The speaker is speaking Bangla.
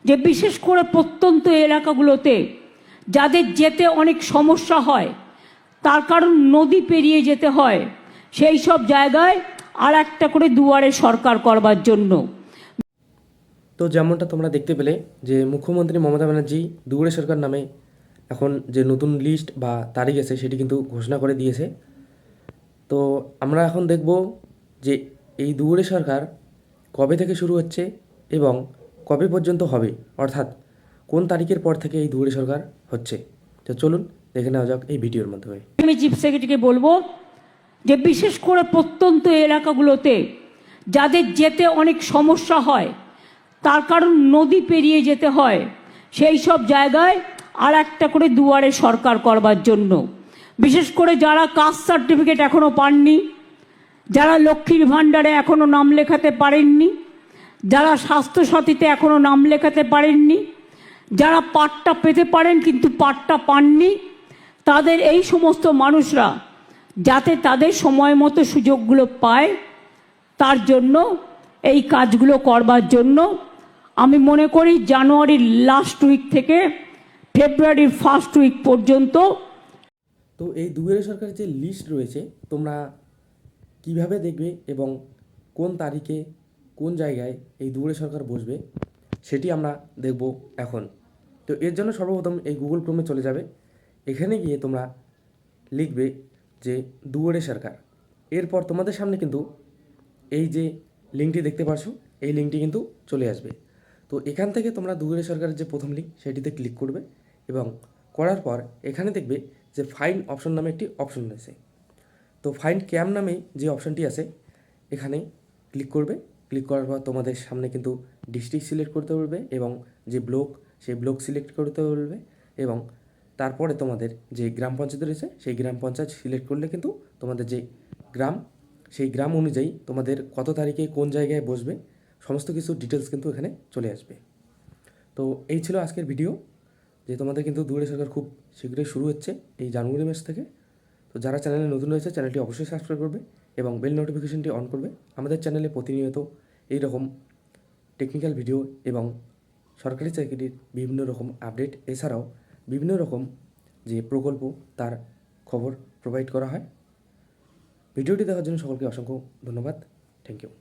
যে বিশেষ করে প্রত্যন্ত এলাকাগুলোতে যাদের যেতে অনেক সমস্যা হয়, তার কারণ নদী পেরিয়ে যেতে হয়, সেই সব জায়গায় আর একটা করে দুয়ারে সরকার করবার জন্য। তো যেমনটা তোমরা দেখতে পেলে যে মুখ্যমন্ত্রী মমতা ব্যানার্জি দুয়ারে সরকার নামে এখন যে নতুন লিস্ট বা তারিখ আছে সেটি কিন্তু ঘোষণা করে দিয়েছে। তো আমরা এখন দেখব যে এই দুয়ারে সরকার কবে থেকে শুরু হচ্ছে এবং কবে পর্যন্ত হবে, অর্থাৎ কোন তারিখের পর থেকে এই দুয়ারে সরকার হচ্ছে। তো চলুন দেখে নেওয়া যাক এই ভিডিওর মাধ্যমে। আমি চিফ সেক্রেটারিকে বলবো যে বিশেষ করে প্রত্যন্ত এলাকাগুলোতে যাদের যেতে অনেক সমস্যা হয়, তার কারণ নদী পেরিয়ে যেতে হয়, সেই সব জায়গায় আর একটা করে দুয়ারে সরকার করবার জন্য। বিশেষ করে যারা কাস্ট সার্টিফিকেট এখনও পাননি, যারা লক্ষ্মীর ভাণ্ডারে এখনও নাম লেখাতে পারেননি, যারা স্বাস্থ্যসাথীতে এখনও নাম লেখাতে পারেননি, যারা পাট্টা পেতে পারেন কিন্তু পাট্টা পাননি, তাদের এই সমস্ত মানুষরা যাতে তাদের সময় মতো সুযোগগুলো পায়, তার জন্য এই কাজগুলো করবার জন্য আমি মনে করি জানুয়ারির লাস্ট উইক থেকে ফেব্রুয়ারির ফার্স্ট উইক পর্যন্ত। তো এই দুয়ারে সরকারের যে লিস্ট রয়েছে তোমরা কিভাবে দেখবে এবং কোন তারিখে কোন জায়গায় এই দুয়ারে সরকার বসবে সেটি আমরা দেখব এখন। তো এর জন্য সর্বপ্রথম এই গুগল ক্রোমে চলে যাবে, এখানে গিয়ে তোমরা লিখবে যে দুয়ারে সরকার। এরপর তোমাদের সামনে কিন্তু এই যে লিঙ্কটি দেখতে পাচ্ছ, এই লিঙ্কটি কিন্তু চলে আসবে। তো এখান থেকে তোমরা দুয়ারে সরকারের যে প্রথম লিঙ্ক সেটিতে ক্লিক করবে এবং করার পর এখানে দেখবে যে ফাইন্ড অপশন নামে একটি অপশন রয়েছে। তো ফাইন্ড ক্যাম্প নামে যে অপশনটি আছে এখানে ক্লিক করবে। ক্লিক করার পর তোমাদের সামনে কিন্তু ডিস্ট্রিক্ট সিলেক্ট করতে বলবে এবং যে ব্লক সেই ব্লক সিলেক্ট করতে বলবে এবং তারপরে তোমাদের যে গ্রাম পঞ্চায়েত রয়েছে সেই গ্রাম পঞ্চায়েত সিলেক্ট করলে কিন্তু তোমাদের যে গ্রাম সেই গ্রাম অনুযায়ী তোমাদের কত তারিখে কোন জায়গায় বসবে সমস্ত কিছু ডিটেলস কিন্তু এখানে চলে আসবে। তো এই ছিল আজকের ভিডিও, যে তোমাদের কিন্তু দুয়ারে সরকার খুব শীঘ্রই শুরু হচ্ছে এই জানুয়ারি মাস থেকে। তো যারা চ্যানেলে নতুন রয়েছে চ্যানেলটি অবশ্যই সাবস্ক্রাইব করবে এবং বেল নোটিফিকেশনটি অন করবে। আমাদের চ্যানেলে প্রতিনিয়ত এই রকম টেকনিক্যাল ভিডিও এবং সরকারি চাকরির বিভিন্ন রকম আপডেট, এছাড়াও বিভিন্ন রকম যে প্রকল্প তার খবর প্রোভাইড করা হয়। ভিডিওটি দেখার জন্য সকলকে অসংখ্য ধন্যবাদ। Thank you.